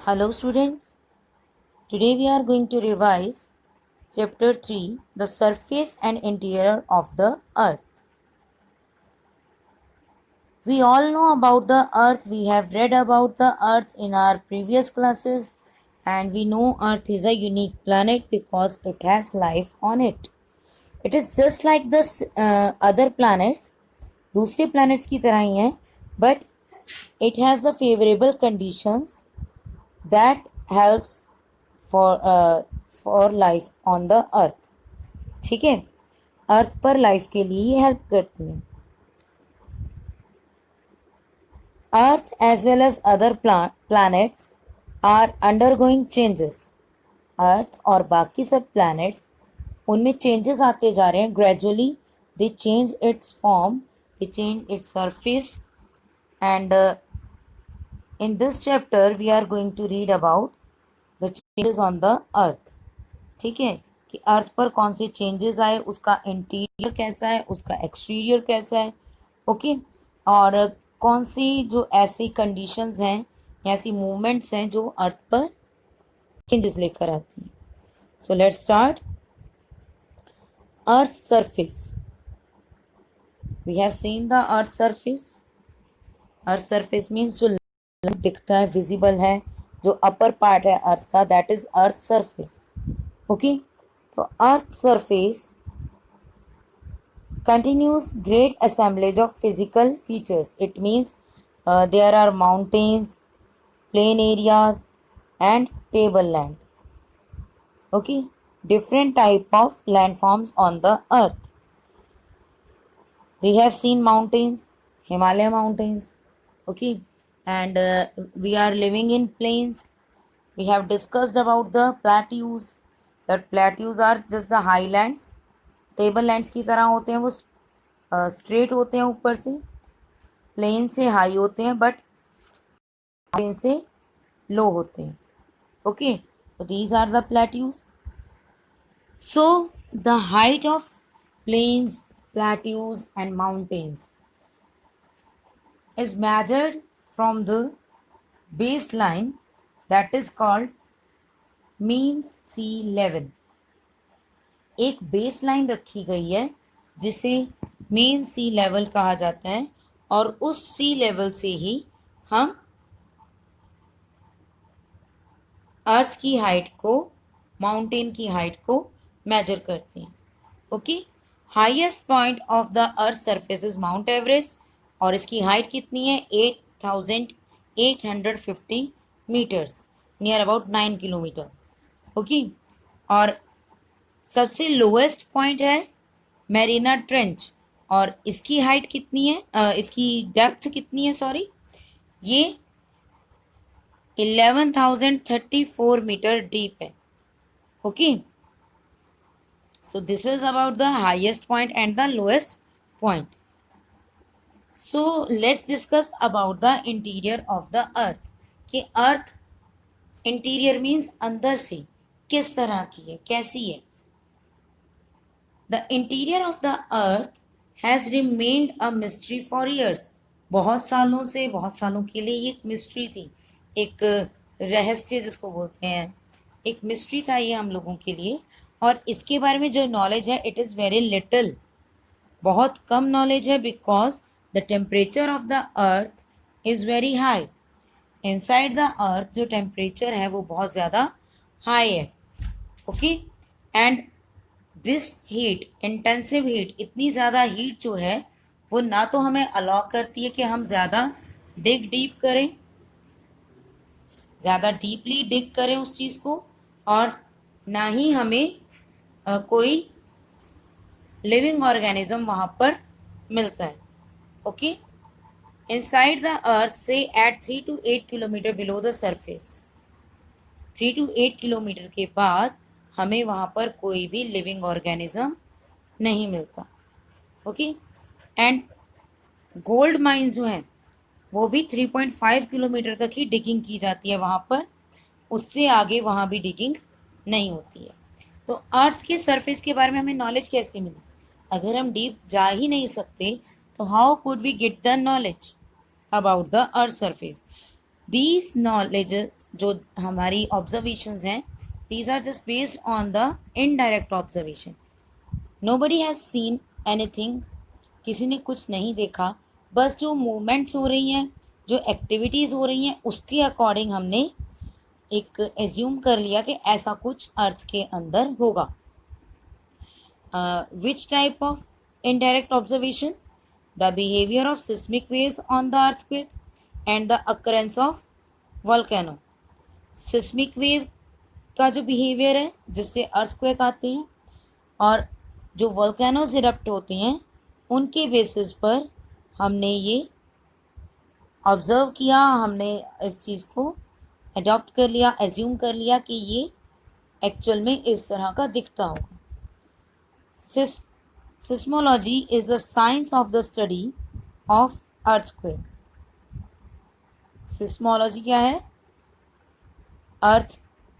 Hello students, today we are going to revise chapter 3, the surface and interior of the earth. We all know about the earth, we have read about the earth in our previous classes, and we know earth is a unique planet because it has life on it. It is just like the other planets, दूसरे planets की तरह ही है, but it has the favorable conditions that helps for life on the अर्थ. ठीक है, अर्थ पर life के लिए ये हेल्प करती है. Earth as well as other planets are undergoing changes. Earth और बाकी सब प्लैनेट्स उनमें चेंजेस आते जा रहे हैं. Gradually they change it's form, they change its surface, and in this chapter we are going to read about the changes on the earth. ठीक है, कि अर्थ पर कौन से चेंजेस आए, उसका इंटीरियर कैसा है, उसका एक्सटीरियर कैसा है. ओके, और कौन सी जो ऐसी कंडीशंस हैं, ऐसी मूवमेंट्स हैं जो अर्थ पर चेंजेस लेकर आती हैं. So let's start. Earth surface. We have seen the earth surface. Earth surface means जो दिखता है, विजिबल है, जो अपर पार्ट है अर्थ का, that is earth surface. Okay, तो earth surface continues great assemblage of physical features. It means there are mountains, plain areas and tableland. Okay, different type of landforms on the earth. We have seen mountains, Himalaya mountains. Okay, and we are living in plains. We have discussed about the plateaus. That plateaus are just the highlands. Table lands की तरह होते हैं, वो straight होते हैं, ऊपर से plane से हाई होते हैं, बट प्लेन से लो होते हैं. ओके, तो these are the plateaus. So the height of plains, plateaus and mountains is measured from the baseline, that is called mean sea level. एक बेस लाइन रखी गई है जिसे मेन सी लेवल कहा जाता है, और उस सी लेवल से ही हम अर्थ की हाइट को, माउंटेन की हाइट को मेजर करते हैं. Okay, highest point of the earth surface is Mount Everest, और इसकी हाइट कितनी है? 8,850 metres, near about 9 kilometre. Okay, और सबसे लोएस्ट पॉइंट है मैरिना ट्रेंच, और इसकी हाइट कितनी है, इसकी डेप्थ कितनी है, सॉरी, ये 11,034 मीटर डीप है. Okay, so this is about the highest point and the lowest point. So let's discuss about the interior of the अर्थ. कि अर्थ इंटीरियर मीन्स अंदर से किस तरह की है, कैसी है. The interior of the earth has remained a mystery for years. बहुत सालों से, बहुत सालों के लिए ये एक मिस्ट्री थी, एक रहस्य जिसको बोलते हैं, एक मिस्ट्री था ये हम लोगों के लिए. और इसके बारे में जो नॉलेज है, इट इज़ वेरी लिटिल, बहुत कम नॉलेज है, because the temperature of the earth is very high. Inside the अर्थ जो टेम्परेचर है वो बहुत ज़्यादा हाई है. Okay, and this heat, intensive heat, इतनी ज़्यादा हीट जो है वो ना तो हमें अलाउ करती है कि हम ज़्यादा डिग डीप करें, ज़्यादा डीपली डिग करें उस चीज़ को, और ना ही हमें कोई लिविंग ऑर्गेनिज्म वहाँ पर मिलता है. ओके, इनसाइड द अर्थ से at 3 to 8 kilometre below the surface, 3 to 8 kilometre के बाद हमें वहाँ पर कोई भी लिविंग ऑर्गेनिज्म नहीं मिलता. ओके, एंड गोल्ड माइंस जो हैं वो भी 3.5 किलोमीटर तक ही डिगिंग की जाती है वहाँ पर, उससे आगे वहाँ भी डिगिंग नहीं होती है. तो अर्थ के सरफेस के बारे में हमें नॉलेज कैसे मिली? अगर हम डीप जा ही नहीं सकते तो how could we get the knowledge about the earth surface? These knowledges जो हमारी ऑब्जर्वेशंस हैं, these are just based on the indirect observation. Nobody has seen anything, किसी ने कुछ नहीं देखा, बस जो मूवमेंट्स हो रही हैं, जो एक्टिविटीज़ हो रही हैं, उसके अकॉर्डिंग हमने एक एज्यूम कर लिया कि ऐसा कुछ अर्थ के अंदर होगा. Which type of indirect observation? The behaviour of seismic waves on the earthquake and the occurrence of volcano. Seismic wave का जो बिहेवियर है जिससे अर्थक्वेक आते हैं, और जो वोल्केनोज इरप्ट होते हैं, उनके बेसिस पर हमने ये ऑब्ज़र्व किया, हमने इस चीज़ को अडॉप्ट कर लिया, एज्यूम कर लिया कि ये एक्चुअल में इस तरह का दिखता होगा. Seismology is the science of the study of earthquake. Seismology क्या है? अर्थ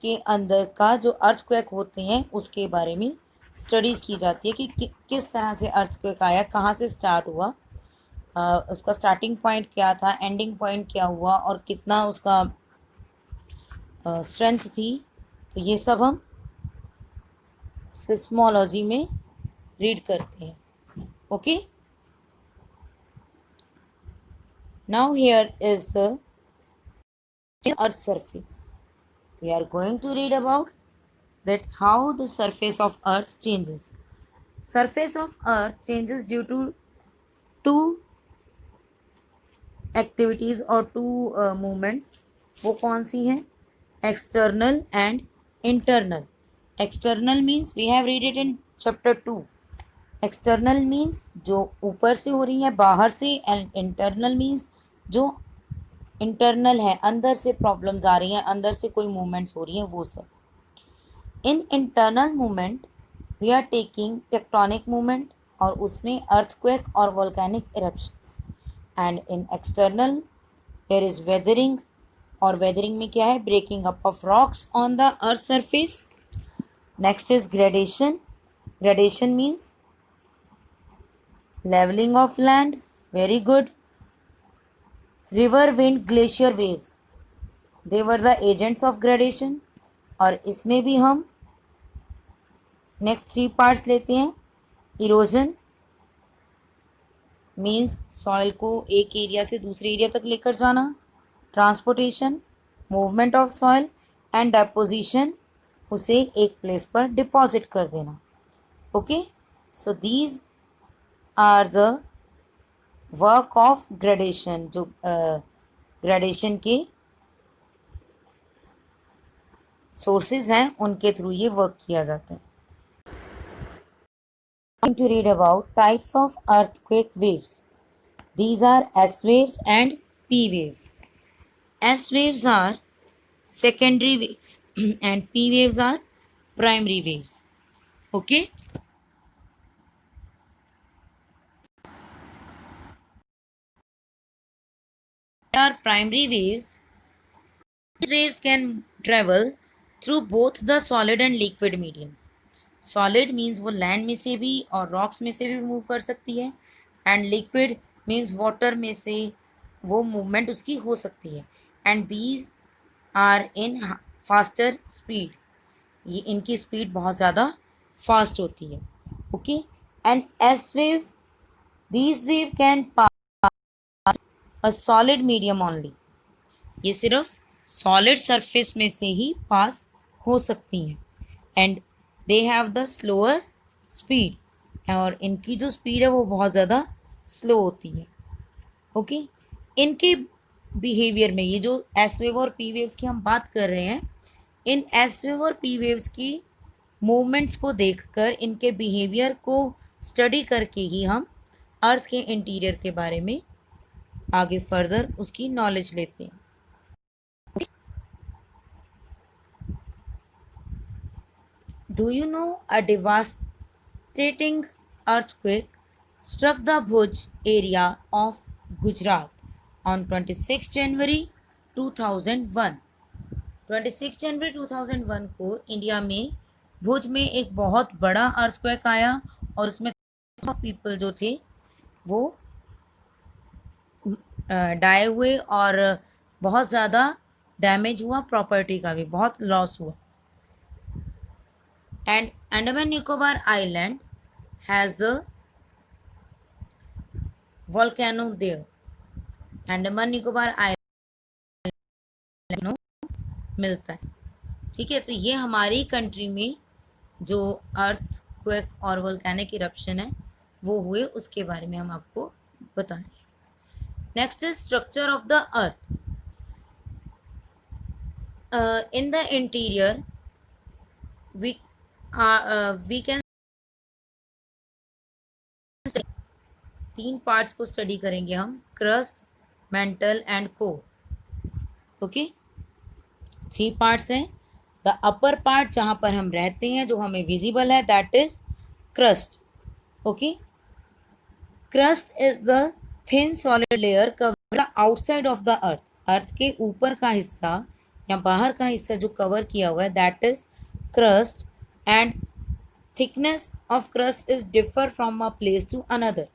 के अंदर का जो अर्थक्वेक होते हैं उसके बारे में स्टडीज़ की जाती है कि किस तरह से अर्थक्वेक आया, कहाँ से स्टार्ट हुआ, उसका स्टार्टिंग पॉइंट क्या था, एंडिंग पॉइंट क्या हुआ, और कितना उसका स्ट्रेंथ थी. तो ये सब हम सिस्मोलॉजी में रीड करते हैं. Okay, now here is the earth surface. We are going to read about that how the surface of earth changes. Surface of earth changes due to two activities or two movements. वो कौन सी हैं? External and internal. External means we have read it in chapter 2. External means जो ऊपर से हो रही है, बाहर से, and internal means जो इंटरनल है, अंदर से प्रॉब्लम्स आ रही हैं, अंदर से कोई मूवमेंट्स हो रही हैं, वो सब. In internal movement we are taking tectonic movement, और उसमें अर्थक्वेक और volcanic eruptions. And in external there is weathering, और वेदरिंग में क्या है? Breaking up of rocks on the earth surface. Next is gradation. Gradation means levelling of land. Very good. River, wind, glacier, waves, they were the agents of gradation. और इसमें भी हम next 3 parts लेते हैं. Erosion means soil को एक area से दूसरे एरिया तक लेकर जाना. Transportation, movement of soil. And deposition, उसे एक प्लेस पर डिपॉजिट कर देना. Okay, so these are the work of gradation. जो ग्रेडेशन के सोर्सेज हैं, उनके थ्रू ये वर्क किया जाता है. Going to read about types of earthquake waves. These are S waves and P waves. S waves are secondary waves and P waves are primary waves. Okay. Are primary waves. These waves can travel through both the solid and liquid mediums. Solid means वो land में से भी और rocks में से भी move कर सकती है, एंड लिक्विड मीन्स वाटर में से वो मूवमेंट उसकी हो सकती है. And these are in faster speed. ये इनकी स्पीड बहुत ज़्यादा फास्ट होती है. Okay, and S wave, these wave can pass a solid medium only. ये सिर्फ सॉलिड सरफेस में से ही पास हो सकती हैं. And they have the slower speed, और इनकी जो स्पीड है वो बहुत ज़्यादा स्लो होती है. ओके, इनके बिहेवियर में, ये जो एस वेव और पी वेव्स की हम बात कर रहे हैं, इन एस वेव और पी वेव्स की मूवमेंट्स को देखकर, इनके बिहेवियर को स्टडी करके ही हम अर्थ के इंटीरियर के बारे में आगे फर्दर उसकी नॉलेज लेते हैं. Do you know a devastating earthquake struck the Bhuj area of Gujarat on 26 January 2001? 26 जनवरी 2001 को इंडिया में भुज में एक बहुत बड़ा अर्थक्वेक आया, और उसमें पीपल जो थे वो डाई हुए, और बहुत ज़्यादा डैमेज हुआ, प्रॉपर्टी का भी बहुत लॉस हुआ. And Andaman Nicobar island has the volcano there. Andaman Nicobar island मिलता है. ठीक है, तो ये हमारी कंट्री में जो अर्थ क्वेक और वोल्केनिक इरप्शन है वो हुए, उसके बारे में हम आपको बता रहे हैं. Next is structure of the earth. In the interior we can तीन पार्ट्स को स्टडी करेंगे हम, crust, mantle and core. Okay, three parts हैं. द अपर पार्ट जहां पर हम रहते हैं, जो हमें विजिबल है, that is crust. Okay, crust is the thin solid layer cover the outside of the earth. Earth के ऊपर का हिस्सा या बाहर का हिस्सा जो कवर किया हुआ है, that is crust. And thickness of crust is differ from a place to another.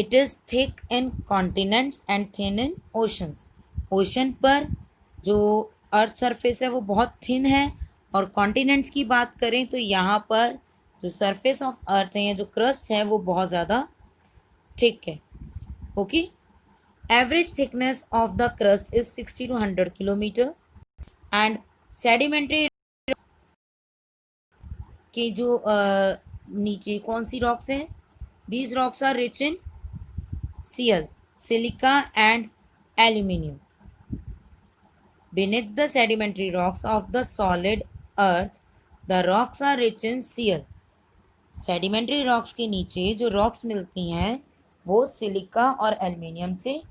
It is thick in continents and thin in oceans. Ocean पर जो अर्थ सरफेस है वो बहुत थिन है, और कॉन्टिनेंट्स की बात करें तो यहाँ पर जो सरफेस ऑफ अर्थ है या जो क्रस्ट है वो बहुत ज़्यादा थिक है. Okay, average thickness of the crust is 60 to 100 kilometre. And sedimentary कि जो नीचे कौन सी रॉक्स हैं, these rocks are rich in sial, silica and aluminium. beneath the sedimentary rocks of the solid earth the rocks are rich in Cl. Sedimentary rocks के नीचे जो rocks मिलती हैं वो सिलिका और एल्यूमिनियम से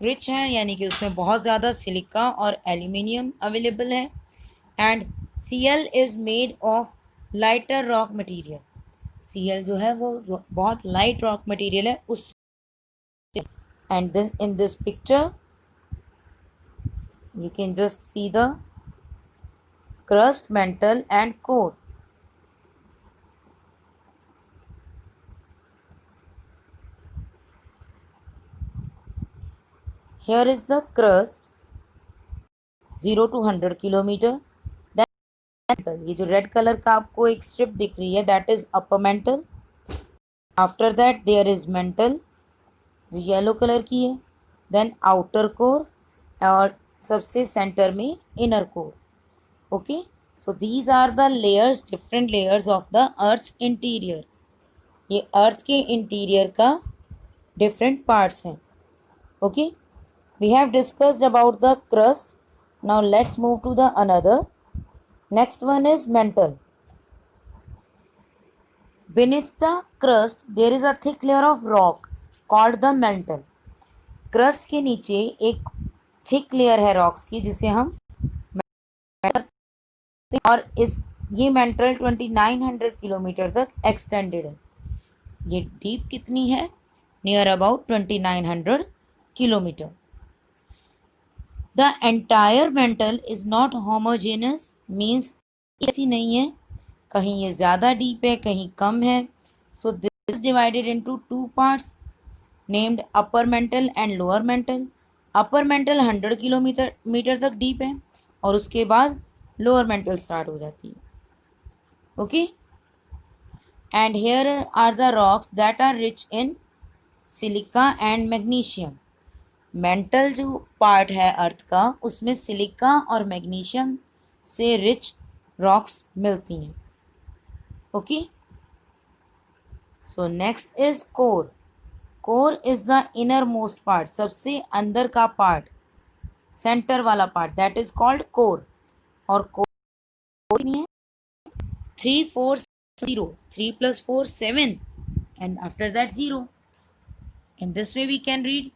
रिच हैं, यानी कि उसमें बहुत ज़्यादा सिलिका और एल्यूमिनियम अवेलेबल है. And Cl is made of lighter rock material. Cl जो है वो बहुत लाइट रॉक मटेरियल है उस. And then in this picture you can just see the crust, mantle and core. Here is the crust 0 to 100 kilometre. ये जो red colour का आपको एक स्ट्रिप दिख रही है, that is upper mantle. After that there is mantle जो yellow colour की है. देन आउटर कोर, और सबसे सेंटर में inner core. Okay, so these are the layers, different layers of the earth interior. ये अर्थ के इंटीरियर का different parts हैं. Okay, we have discussed about the crust. Now let's move to the another. Next one is mantle. Beneath the crust there is a thick layer of rock called the mantle. Crust के नीचे एक thick layer है rocks की जिसे हम और ये mantle 2900 kilometre तक extended है. ये deep कितनी है? Near about 2900 kilometre. The entire mantle is not homogeneous, means ऐसी नहीं है, कहीं ये ज़्यादा डीप है कहीं कम है. So this is divided into two parts named upper mantle and lower mantle. Upper mantle 100 kilometre तक डीप है और उसके बाद lower mantle स्टार्ट हो जाती है. Okay, and here are the rocks that are rich in silica and magnesium. Mental जो part है अर्थ का उसमें सिलिका और मैग्नीशियम से रिच रॉक्स मिलती हैं. Okay, so next is core. Core is the inner most part, सबसे अंदर का पार्ट, सेंटर वाला part, that is called core. और कोर है 340, 3 + 4 7 and after that 0. In this way we can read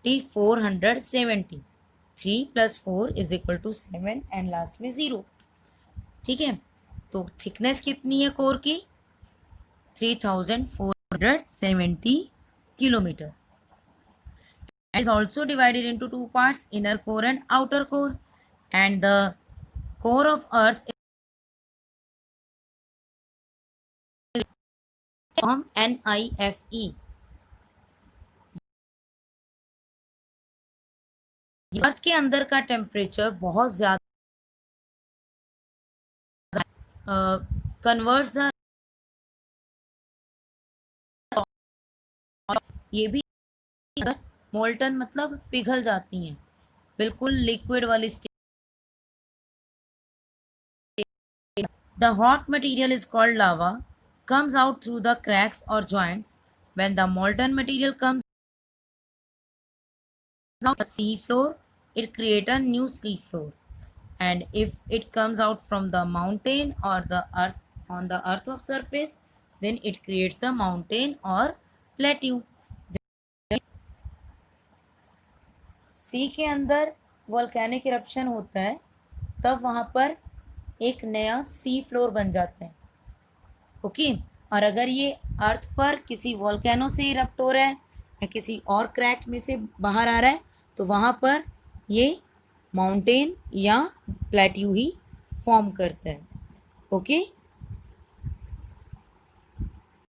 3470. 3 + 4 = 7 and last में 0. ठीक है, तो थिकनेस कितनी है कोर की? 3470 kilometre. Is also divided into two parts, inner core and outer core. And the core of earth is from NIFE. अर्थ के अंदर का टेम्परेचर बहुत ज्यादा कन्वर्ट्स द, ये भी मोल्टन मतलब पिघल जाती हैं, बिल्कुल लिक्विड वाली state. The hot material is called lava, comes out through the cracks or joints. When the molten material comes out the sea floor, it creates a new sea floor. And if it comes out from the mountain or the earth on the earth of surface, then it creates the mountain or plateau. सी के अंदर volcanic eruption होता है, तब वहां पर एक नया sea floor बन जाता है। ओके, और अगर ये अर्थ पर किसी वोल्केनो से इरप्ट हो रहा है या किसी और क्रैक में से बाहर आ रहा है, तो वहाँ पर ये माउंटेन या प्लेट्यू ही फॉर्म करता है। ओके।